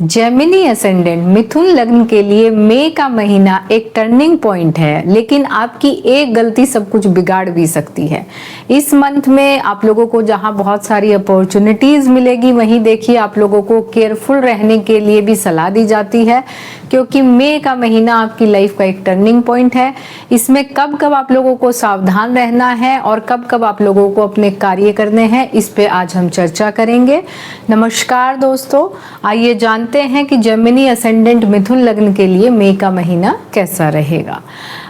Gemini ascendant मिथुन लग्न के लिए मई का महीना एक टर्निंग पॉइंट है, लेकिन आपकी एक गलती सब कुछ बिगाड़ भी सकती है। इस मंथ में आप लोगों को जहां बहुत सारी अपॉर्चुनिटीज मिलेगी, वहीं देखिए आप लोगों को केयरफुल रहने के लिए भी सलाह दी जाती है, क्योंकि मई का महीना आपकी लाइफ का एक टर्निंग पॉइंट है। इसमें कब कब आप लोगों को सावधान रहना है और कब कब आप लोगों को अपने कार्य करने हैं, इस पे आज हम चर्चा करेंगे। नमस्कार दोस्तों, आइए जानते हैं कि जेमिनी असेंडेंट मिथुन लग्न के लिए मई का महीना कैसा रहेगा।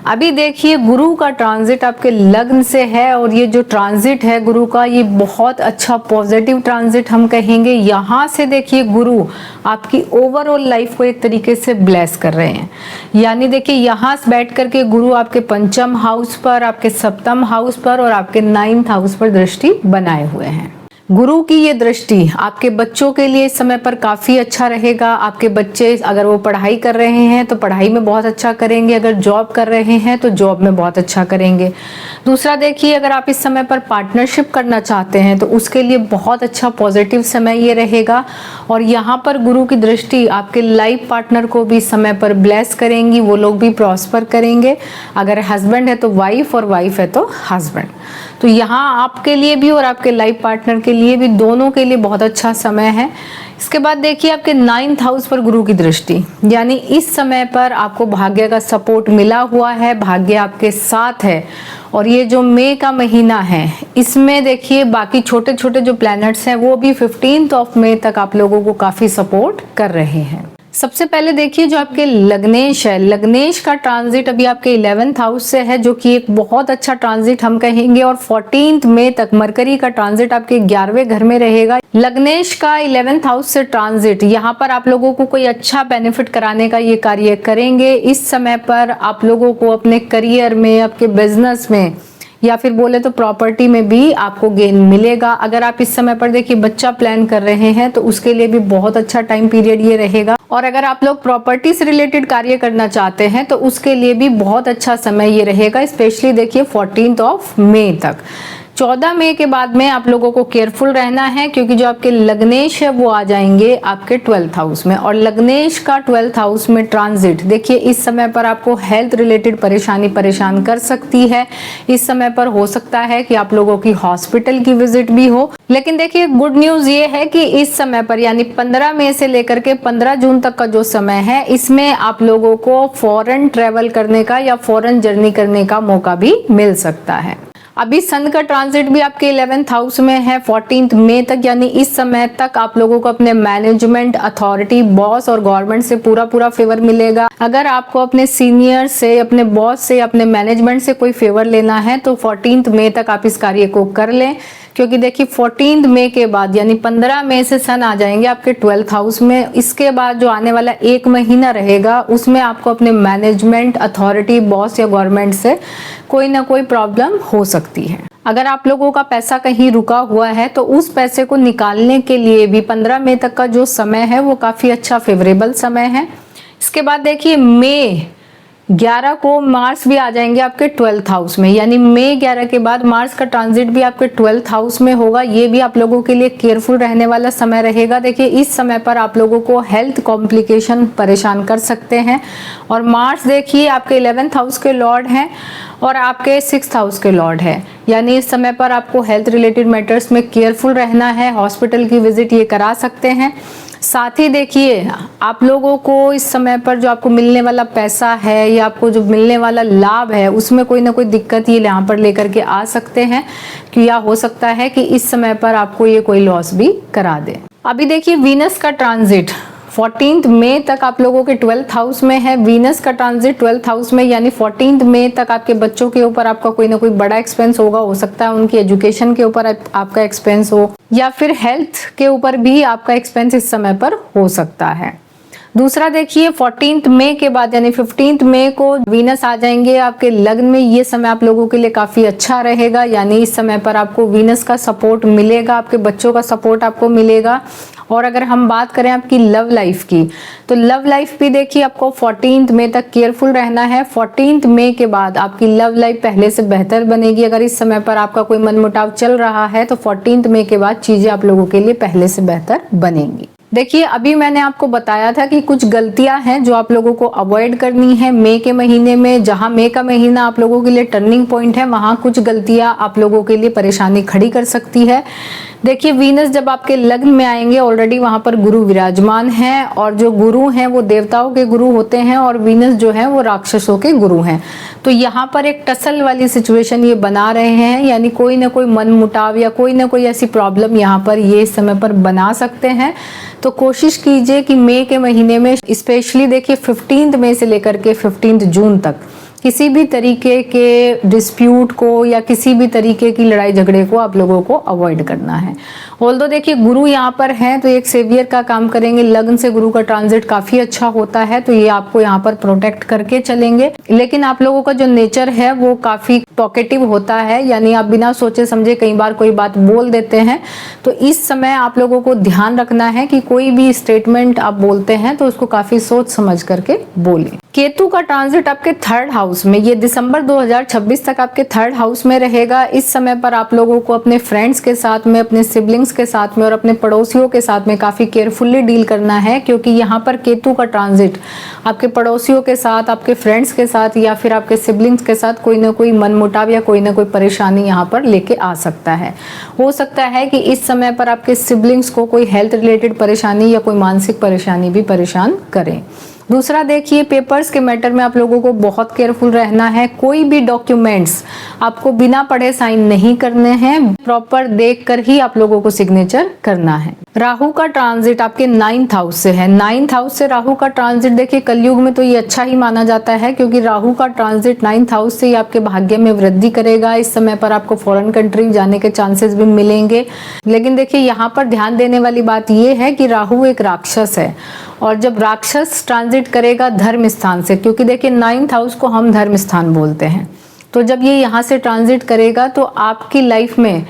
अभी देखिए गुरु का ट्रांजिट आपके लग्न से है और ये जो ट्रांजिट है गुरु का, ये बहुत अच्छा पॉजिटिव ट्रांजिट हम कहेंगे। यहाँ से देखिए गुरु आपकी ओवरऑल लाइफ को एक तरीके से ब्लेस कर रहे हैं। यानी देखिए यहाँ से बैठ करके गुरु आपके पंचम हाउस पर, आपके सप्तम हाउस पर और आपके 9th हाउस पर दृष्टि बनाए हुए हैं। गुरु की ये दृष्टि आपके बच्चों के लिए इस समय पर काफी अच्छा रहेगा। आपके बच्चे अगर वो पढ़ाई कर रहे हैं तो पढ़ाई में बहुत अच्छा करेंगे, अगर जॉब कर रहे हैं तो जॉब में बहुत अच्छा करेंगे। दूसरा देखिए, अगर आप इस समय पर पार्टनरशिप करना चाहते हैं तो उसके लिए बहुत अच्छा पॉजिटिव समय ये रहेगा। और यहाँ पर गुरु की दृष्टि आपके लाइफ पार्टनर को भी समय पर ब्लेस करेंगी, वो लोग भी प्रॉस्पर करेंगे। अगर हस्बैंड है तो वाइफ और वाइफ है तो हस्बैंड। तो यहाँ आपके लिए भी और आपके लाइफ पार्टनर के लिए भी, दोनों के लिए बहुत अच्छा समय है। इसके बाद देखिए आपके 9th हाउस पर गुरु की दृष्टि, यानी इस समय पर आपको भाग्य का सपोर्ट मिला हुआ है, भाग्य आपके साथ है। और ये जो मई का महीना है, इसमें देखिए बाकी छोटे छोटे जो प्लैनेट्स हैं वो भी 15 मई तक आप लोगों को काफी सपोर्ट कर रहे हैं। सबसे पहले देखिए जो आपके लग्नेश है, लग्नेश का ट्रांजिट अभी आपके 11th हाउस से है, जो कि एक बहुत अच्छा ट्रांजिट हम कहेंगे। और 14 मई तक मरकरी का ट्रांजिट आपके 11वें घर में रहेगा। लग्नेश का 11th हाउस से ट्रांजिट यहाँ पर आप लोगों को कोई अच्छा बेनिफिट कराने का ये कार्य करेंगे। इस समय पर आप लोगों को अपने करियर में, आपके बिजनेस में या फिर बोले तो प्रॉपर्टी में भी आपको गेन मिलेगा। अगर आप इस समय पर देखिए बच्चा प्लान कर रहे हैं तो उसके लिए भी बहुत अच्छा टाइम पीरियड ये रहेगा। और अगर आप लोग प्रॉपर्टी से रिलेटेड कार्य करना चाहते हैं तो उसके लिए भी बहुत अच्छा समय ये रहेगा, स्पेशली देखिए 14 मई तक। 14 मई के बाद में आप लोगों को केयरफुल रहना है, क्योंकि जो आपके लग्नेश है वो आ जाएंगे आपके 12th हाउस में। और लग्नेश का 12th हाउस में ट्रांजिट देखिए इस समय पर आपको हेल्थ रिलेटेड परेशान कर सकती है। इस समय पर हो सकता है कि आप लोगों की हॉस्पिटल की विजिट भी हो। लेकिन देखिए गुड न्यूज ये है कि इस समय पर यानी 15 मई से लेकर के 15 जून तक का जो समय है, इसमें आप लोगों को फॉरेन ट्रेवल करने का या फॉरेन जर्नी करने का मौका भी मिल सकता है। अभी सन का ट्रांजिट भी आपके 11th हाउस में है 14 मई तक, यानी इस समय तक आप लोगों को अपने मैनेजमेंट, अथॉरिटी, बॉस और गवर्नमेंट से पूरा फेवर मिलेगा। अगर आपको अपने सीनियर से, अपने बॉस से, अपने मैनेजमेंट से कोई फेवर लेना है तो 14 मई तक आप इस कार्य को कर लें, क्योंकि देखिए 14 मई के बाद यानी 15 मई से सन आ जाएंगे आपके 12th हाउस में। इसके बाद जो आने वाला एक महीना रहेगा उसमें आपको अपने मैनेजमेंट, अथॉरिटी, बॉस या गवर्नमेंट से कोई ना कोई प्रॉब्लम हो सकती है। अगर आप लोगों का पैसा कहीं रुका हुआ है तो उस पैसे को निकालने के लिए भी 15 मई तक का जो समय है वो काफी अच्छा फेवरेबल समय है। इसके बाद देखिए मई 11 को मार्स भी आ जाएंगे आपके 12th हाउस में, यानी मई 11 के बाद मार्स का ट्रांजिट भी आपके 12th हाउस में होगा। ये भी आप लोगों के लिए केयरफुल रहने वाला समय रहेगा। देखिए इस समय पर आप लोगों को हेल्थ कॉम्प्लिकेशन परेशान कर सकते हैं। और मार्स देखिए आपके 11th हाउस के लॉर्ड हैं और आपके 6th हाउस के लॉर्ड है, यानी इस समय पर आपको हेल्थ रिलेटेड मैटर्स में केयरफुल रहना है। हॉस्पिटल की विजिट ये करा सकते हैं। साथ ही देखिए आप लोगों को इस समय पर जो आपको मिलने वाला पैसा है या आपको जो मिलने वाला लाभ है उसमें कोई ना कोई दिक्कत ये यहाँ पर लेकर के आ सकते हैं, कि या हो सकता है कि इस समय पर आपको ये कोई लॉस भी करा दे। अभी देखिए वीनस का ट्रांजिट 14 मई तक आप लोगों के 12th हाउस में है। वीनस का ट्रांजिट 12th हाउस में, यानी 14 मई तक आपके बच्चों के ऊपर आपका कोई ना कोई बड़ा एक्सपेंस होगा। हो सकता है उनकी एजुकेशन के ऊपर आपका एक्सपेंस हो या फिर हेल्थ के ऊपर भी आपका एक्सपेंस इस समय पर हो सकता है। दूसरा देखिए 14 मई के बाद यानी 15 मई को वीनस आ जाएंगे आपके लग्न में। ये समय आप लोगों के लिए काफी अच्छा रहेगा, यानी इस समय पर आपको वीनस का सपोर्ट मिलेगा, आपके बच्चों का सपोर्ट आपको मिलेगा। और अगर हम बात करें आपकी लव लाइफ की, तो लव लाइफ भी देखिए आपको 14 मई तक केयरफुल रहना है। 14 मई के बाद आपकी लव लाइफ पहले से बेहतर बनेगी। अगर इस समय पर आपका कोई मनमुटाव चल रहा है तो 14 मई के बाद चीजें आप लोगों के लिए पहले से बेहतर बनेंगी। देखिए अभी मैंने आपको बताया था कि कुछ गलतियां हैं जो आप लोगों को अवॉइड करनी है मई के महीने में। जहां मई का महीना आप लोगों के लिए टर्निंग पॉइंट है, वहां कुछ गलतियां आप लोगों के लिए परेशानी खड़ी कर सकती है। देखिए वीनस जब आपके लग्न में आएंगे, ऑलरेडी वहां पर गुरु विराजमान है, और जो गुरु हैं वो देवताओं के गुरु होते हैं और वीनस जो है वो राक्षसों के गुरु हैं। तो यहाँ पर एक टसल वाली सिचुएशन ये बना रहे हैं, यानी कोई ना कोई मन मुटाव या कोई ना कोई ऐसी प्रॉब्लम यहाँ पर ये इस समय पर बना सकते हैं। तो कोशिश कीजिए कि मई के महीने में स्पेशली देखिए 15 मई से लेकर के 15 जून तक किसी भी तरीके के डिस्प्यूट को या किसी भी तरीके की लड़ाई झगड़े को आप लोगों को अवॉइड करना है। ऑल्दो देखिए गुरु यहाँ पर हैं तो एक सेवियर का काम करेंगे। लग्न से गुरु का ट्रांजिट काफी अच्छा होता है, तो ये आपको यहाँ पर प्रोटेक्ट करके चलेंगे। लेकिन आप लोगों का जो नेचर है वो काफी टॉकेटिव होता है, यानी आप बिना सोचे समझे कई बार कोई बात बोल देते हैं। तो इस समय आप लोगों को ध्यान रखना है कि कोई भी स्टेटमेंट आप बोलते हैं तो उसको काफी सोच समझ करके बोलें। केतु का ट्रांजिट आपके 3rd हाउस में, ये दिसंबर 2026 तक आपके 3rd हाउस में रहेगा। इस समय पर आप लोगों को अपने फ्रेंड्स के साथ में, अपने सिबलिंग्स के साथ में और अपने पड़ोसियों के साथ में काफी केयरफुली डील करना है, क्योंकि यहाँ पर केतु का ट्रांजिट आपके पड़ोसियों के साथ, आपके फ्रेंड्स के साथ या फिर आपके सिबलिंग्स के साथ कोई ना कोई मनमुटाव या कोई ना कोई परेशानी यहाँ पर लेके आ सकता है। हो सकता है कि इस समय पर आपके सिबलिंग्स को कोई हेल्थ रिलेटेड परेशानी या कोई मानसिक परेशानी भी परेशान करे। दूसरा देखिए पेपर्स के मैटर में आप लोगों को बहुत केयरफुल रहना है। कोई भी डॉक्यूमेंट्स आपको बिना पढ़े साइन नहीं करने हैं, प्रॉपर देखकर ही आप लोगों को सिग्नेचर करना है। राहु का ट्रांजिट आपके 9th हाउस से है। 9th हाउस से राहु का ट्रांजिट देखिए कलयुग में तो ये अच्छा ही माना जाता है, क्योंकि राहु का ट्रांजिट 9th हाउस से ही आपके भाग्य में वृद्धि करेगा। इस समय पर आपको फॉरेन कंट्री जाने के चांसेस भी मिलेंगे। लेकिन देखिए यहाँ पर ध्यान देने वाली बात ये है कि राहु एक राक्षस है, और जब राक्षस ट्रांजिट करेगा धर्म स्थान से, क्योंकि देखिए 9th हाउस को हम धर्म स्थान बोलते हैं, तो जब ये यहाँ से ट्रांजिट करेगा तो आपकी लाइफ में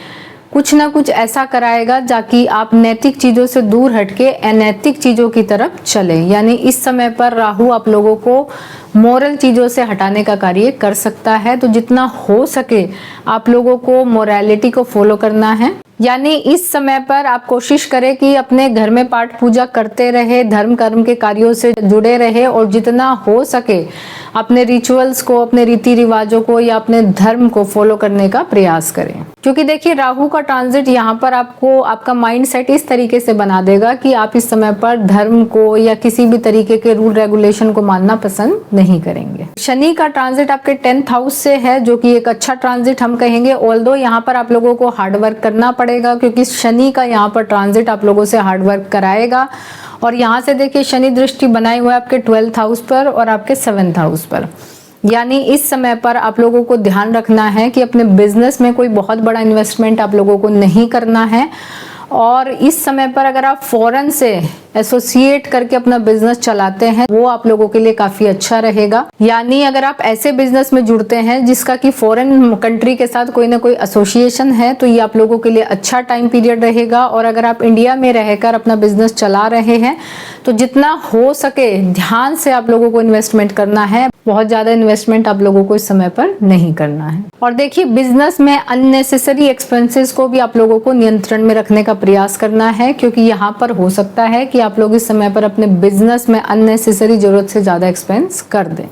कुछ ना कुछ ऐसा कराएगा ताकि आप नैतिक चीजों से दूर हटके अनैतिक चीजों की तरफ चले। यानी इस समय पर राहु आप लोगों को मोरल चीजों से हटाने का कार्य कर सकता है। तो जितना हो सके आप लोगों को मोरालिटी को फॉलो करना है। यानी इस समय पर आप कोशिश करें कि अपने घर में पाठ पूजा करते रहे, धर्म कर्म के कार्यों से जुड़े रहे, और जितना हो सके अपने रिचुअल्स को, अपने रीति रिवाजों को या अपने धर्म को फॉलो करने का प्रयास करें। क्योंकि देखिए राहु का ट्रांजिट यहाँ पर आपको आपका माइंड सेट इस तरीके से बना देगा कि आप इस समय पर धर्म को या किसी भी तरीके के रूल रेगुलेशन को मानना पसंद नहीं करेंगे। शनि का ट्रांजिट आपके 10th हाउस से है, जो कि एक अच्छा ट्रांजिट हम कहेंगे। ऑल्दो यहाँ पर आप लोगों को हार्डवर्क करना पड़ेगा, क्योंकि शनि का यहाँ पर ट्रांजिट आप लोगों से हार्डवर्क कराएगा। और यहाँ से देखिए शनि दृष्टि बनाए हुए आपके 12th हाउस पर और आपके 7th हाउस पर। यानी इस समय पर आप लोगों को ध्यान रखना है कि अपने बिजनेस में कोई बहुत बड़ा इन्वेस्टमेंट आप लोगों को नहीं करना है। और इस समय पर अगर आप फॉरेन से एसोसिएट करके अपना बिजनेस चलाते हैं वो आप लोगों के लिए काफी अच्छा रहेगा। यानी अगर आप ऐसे बिजनेस में जुड़ते हैं जिसका कि फॉरेन कंट्री के साथ कोई ना कोई एसोसिएशन है, तो ये आप लोगों के लिए अच्छा टाइम पीरियड रहेगा। और अगर आप इंडिया में रहकर अपना बिजनेस चला रहे हैं तो जितना हो सके ध्यान से आप लोगों को इन्वेस्टमेंट करना है। बहुत ज्यादा इन्वेस्टमेंट आप लोगों को इस समय पर नहीं करना है। और देखिए बिजनेस में अननेसेसरी एक्सपेंसेस को भी आप लोगों को नियंत्रण में रखने का प्रयास करना है, क्योंकि यहाँ पर हो सकता है कि आप लोग इस समय पर अपने बिजनेस में अननेसेसरी जरूरत से ज्यादा एक्सपेंस कर दें।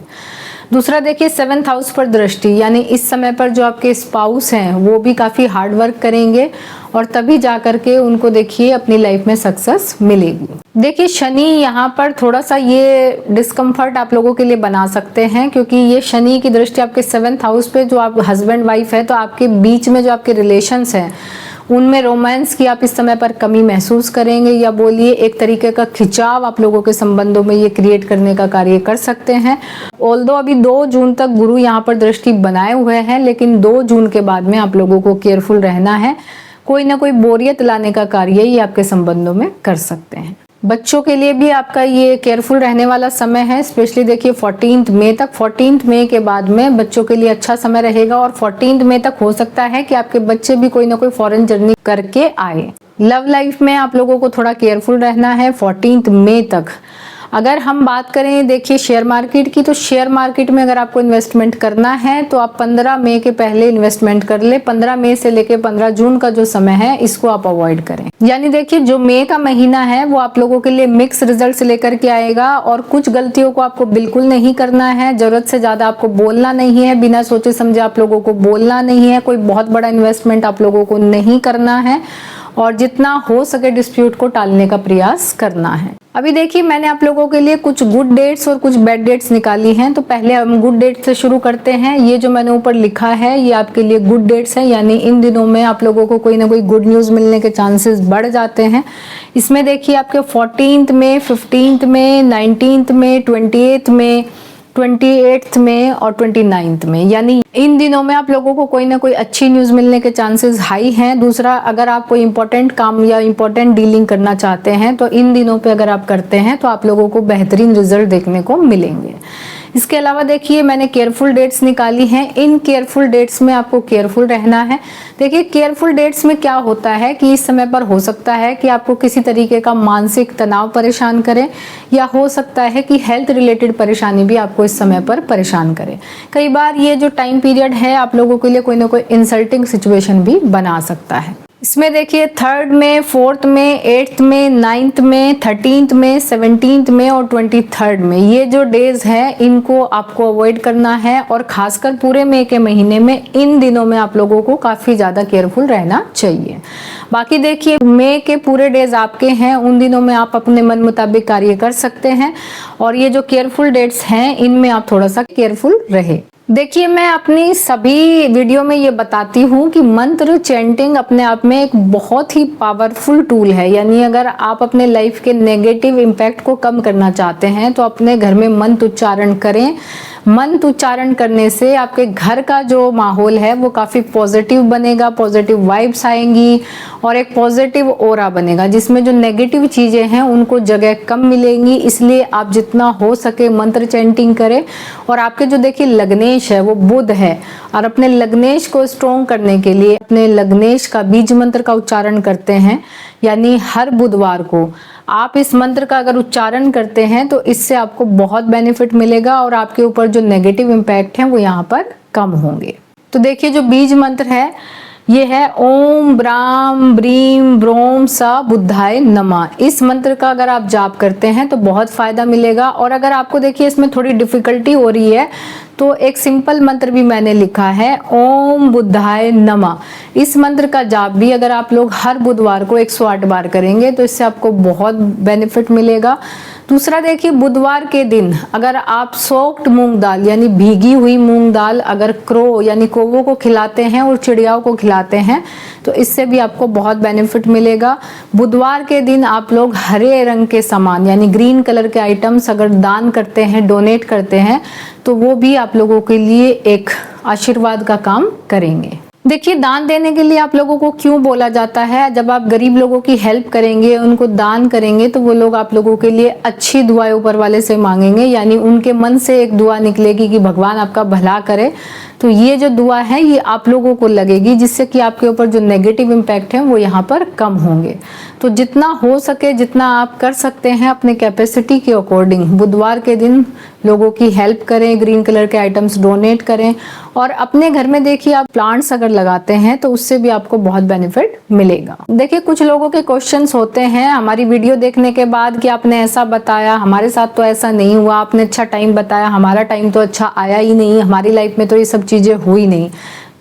दूसरा देखिए 7th हाउस पर दृष्टि, यानी इस समय पर जो आपके स्पाउस हैं वो भी काफी हार्ड वर्क करेंगे और तभी जा करके उनको देखिए अपनी लाइफ में सक्सेस मिलेगी। देखिए शनि यहाँ पर थोड़ा सा ये डिस्कम्फर्ट आप लोगों के लिए बना सकते हैं, क्योंकि ये शनि की दृष्टि आपके 7th हाउस पे, जो आप हस्बैंड वाइफ है तो आपके बीच में जो आपके रिलेशंस हैं उनमें रोमांस की आप इस समय पर कमी महसूस करेंगे, या बोलिए एक तरीके का खिंचाव आप लोगों के संबंधों में ये क्रिएट करने का कार्य कर सकते हैं। ऑल्दो अभी 2 जून तक गुरु यहाँ पर दृष्टि बनाए हुए हैं, लेकिन 2 जून के बाद में आप लोगों को केयरफुल रहना है। कोई ना कोई बोरियत लाने का कार्य ये आपके संबंधों में कर सकते हैं। बच्चों के लिए भी आपका ये केयरफुल रहने वाला समय है। स्पेशली देखिए 14 मई तक, 14 मई के बाद में बच्चों के लिए अच्छा समय रहेगा। और 14 मई तक हो सकता है कि आपके बच्चे भी कोई ना कोई फॉरेन जर्नी करके आए। लव लाइफ में आप लोगों को थोड़ा केयरफुल रहना है 14 मई तक। अगर हम बात करें देखिए शेयर मार्केट की, तो शेयर मार्केट में अगर आपको इन्वेस्टमेंट करना है तो आप 15 मई के पहले इन्वेस्टमेंट कर ले। 15 मई से लेकर 15 जून का जो समय है इसको आप अवॉइड करें। यानी देखिए जो मई का महीना है वो आप लोगों के लिए मिक्स रिजल्ट्स लेकर के आएगा, और कुछ गलतियों को आपको बिल्कुल नहीं करना है। जरूरत से ज्यादा आपको बोलना नहीं है, बिना सोचे समझे आप लोगों को बोलना नहीं है, कोई बहुत बड़ा इन्वेस्टमेंट आप लोगों को नहीं करना है, और जितना हो सके डिस्प्यूट को टालने का प्रयास करना है। अभी देखिए मैंने आप लोगों के लिए कुछ गुड डेट्स और कुछ बैड डेट्स निकाली हैं। तो पहले हम गुड डेट से शुरू करते हैं। ये जो मैंने ऊपर लिखा है ये आपके लिए गुड डेट्स है, यानी इन दिनों में आप लोगों को कोई ना कोई गुड न्यूज़ मिलने के चांसेस बढ़ जाते हैं। इसमें देखिए आपके 14 में, 15 में, 19 में, 28 में, 28 में और 29 में, यानी इन दिनों में आप लोगों को कोई ना कोई अच्छी न्यूज़ मिलने के चांसेस हाई हैं। दूसरा, अगर आप कोई इंपॉर्टेंट काम या इंपॉर्टेंट डीलिंग करना चाहते हैं तो इन दिनों पे अगर आप करते हैं तो आप लोगों को बेहतरीन रिजल्ट देखने को मिलेंगे। इसके अलावा देखिए मैंने केयरफुल डेट्स निकाली हैं। इन केयरफुल डेट्स में आपको केयरफुल रहना है। देखिए केयरफुल डेट्स में क्या होता है कि इस समय पर हो सकता है कि आपको किसी तरीके का मानसिक तनाव परेशान करे, या हो सकता है कि हेल्थ रिलेटेड परेशानी भी आपको इस समय पर परेशान करे। कई बार ये जो टाइम पीरियड है आप लोगों के लिए कोई ना कोई इंसल्टिंग सिचुएशन भी बना सकता है। इसमें देखिए 3rd में, 4th में, 8th में, 9th में, 13th में, 17th में और 23rd में, ये जो डेज हैं इनको आपको अवॉइड करना है, और खासकर पूरे मई के महीने में इन दिनों में आप लोगों को काफ़ी ज़्यादा केयरफुल रहना चाहिए। बाकी देखिए मई के पूरे डेज आपके हैं, उन दिनों में आप अपने मन मुताबिक कार्य कर सकते हैं, और ये जो केयरफुल डेट्स हैं इनमें आप थोड़ा सा केयरफुल रहे। देखिए मैं अपनी सभी वीडियो में ये बताती हूँ कि मंत्र चैंटिंग अपने आप में एक बहुत ही पावरफुल टूल है। यानी अगर आप अपने लाइफ के नेगेटिव इम्पैक्ट को कम करना चाहते हैं तो अपने घर में मंत्र उच्चारण करें। मंत्र उच्चारण करने से आपके घर का जो माहौल है वो काफ़ी पॉजिटिव बनेगा, पॉजिटिव वाइब्स आएंगी और एक पॉजिटिव ऑरा बनेगा, जिसमें जो नेगेटिव चीज़ें हैं उनको जगह कम मिलेंगी। इसलिए आप जितना हो सके मंत्र चैंटिंग करें। और आपके जो देखिए लग्नेश है वो बुध है, और अपने लग्नेश को स्ट्रॉन्ग करने के लिए अपने लग्नेश का बीज मंत्र का उच्चारण करते हैं। यानी हर बुधवार को आप इस मंत्र का अगर उच्चारण करते हैं तो इससे आपको बहुत बेनिफिट मिलेगा, और आपके ऊपर जो नेगेटिव इम्पैक्ट हैं वो यहाँ पर कम होंगे। तो देखिए जो बीज मंत्र है ये है ओम ब्राम ब्रीम ब्रोम स बुद्धाय नमः। इस मंत्र का अगर आप जाप करते हैं तो बहुत फायदा मिलेगा। और अगर आपको देखिए इसमें थोड़ी डिफिकल्टी हो रही है तो एक सिंपल मंत्र भी मैंने लिखा है, ओम बुद्धाय नमः। इस मंत्र का जाप भी अगर आप लोग हर बुधवार को 108 बार करेंगे तो इससे आपको बहुत बेनिफिट मिलेगा। दूसरा देखिए बुधवार के दिन अगर आप सोक्ड मूंग दाल यानी भीगी हुई मूंग दाल अगर क्रो यानी कौवों को खिलाते हैं और चिड़ियाओं को खिलाते हैं तो इससे भी आपको बहुत बेनिफिट मिलेगा। बुधवार के दिन आप लोग हरे रंग के सामान यानी ग्रीन कलर के आइटम्स अगर दान करते हैं, डोनेट करते हैं, तो वो भी आप लोगों के लिए एक आशीर्वाद का काम करेंगे। देखिए दान देने के लिए आप लोगों को क्यों बोला जाता है, जब आप गरीब लोगों की हेल्प करेंगे, उनको दान करेंगे तो वो लोग आप लोगों के लिए अच्छी दुआएं ऊपर वाले से मांगेंगे। यानी उनके मन से एक दुआ निकलेगी कि भगवान आपका भला करे। तो ये जो दुआ है ये आप लोगों को लगेगी, जिससे कि आपके ऊपर जो नेगेटिव इम्पैक्ट है वो यहाँ पर कम होंगे। तो जितना हो सके, जितना आप कर सकते हैं अपने कैपेसिटी के अकॉर्डिंग बुधवार के दिन लोगों की हेल्प करें, ग्रीन कलर के आइटम्स डोनेट करें। और अपने घर में देखिए आप प्लांट्स अगर लगाते हैं तो उससे भी आपको बहुत बेनिफिट मिलेगा। देखिए कुछ लोगों के क्वेश्चंस होते हैं हमारी वीडियो देखने के बाद कि आपने ऐसा बताया, हमारे साथ तो ऐसा नहीं हुआ, आपने अच्छा टाइम बताया, हमारा टाइम तो अच्छा आया ही नहीं, हमारी लाइफ में तो ये सब चीजें हुई नहीं।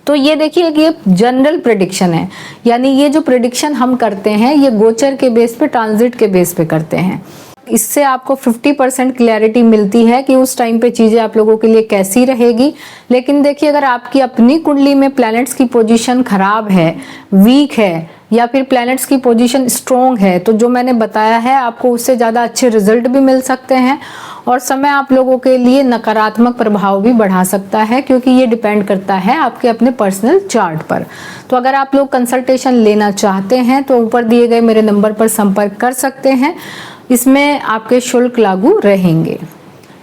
तो ये देखिए कि ये जनरल प्रेडिक्शन है, यानी ये जो प्रेडिक्शन हम करते हैं ये गोचर के बेस पे, ट्रांजिट के बेस पे करते हैं। इससे आपको 50% क्लैरिटी मिलती है कि उस टाइम पे चीजें आप लोगों के लिए कैसी रहेगी। लेकिन देखिए अगर आपकी अपनी कुंडली में प्लैनेट्स की पोजीशन खराब है, वीक है, या फिर प्लैनेट्स की पोजीशन स्ट्रॉन्ग है, तो जो मैंने बताया है आपको उससे ज़्यादा अच्छे रिजल्ट भी मिल सकते हैं। और समय आप लोगों के लिए नकारात्मक प्रभाव भी बढ़ा सकता है, क्योंकि ये डिपेंड करता है आपके अपने पर्सनल चार्ट पर। तो अगर आप लोग कंसल्टेशन लेना चाहते हैं तो ऊपर दिए गए मेरे नंबर पर संपर्क कर सकते हैं, इसमें आपके शुल्क लागू रहेंगे।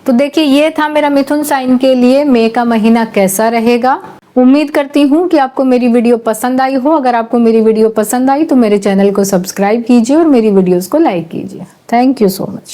तो देखिए ये था मेरा मिथुन साइन के लिए मई का महीना कैसा रहेगा। उम्मीद करती हूँ कि आपको मेरी वीडियो पसंद आई हो। अगर आपको मेरी वीडियो पसंद आई तो मेरे चैनल को सब्सक्राइब कीजिए और मेरी वीडियोस को लाइक कीजिए। Thank you so much.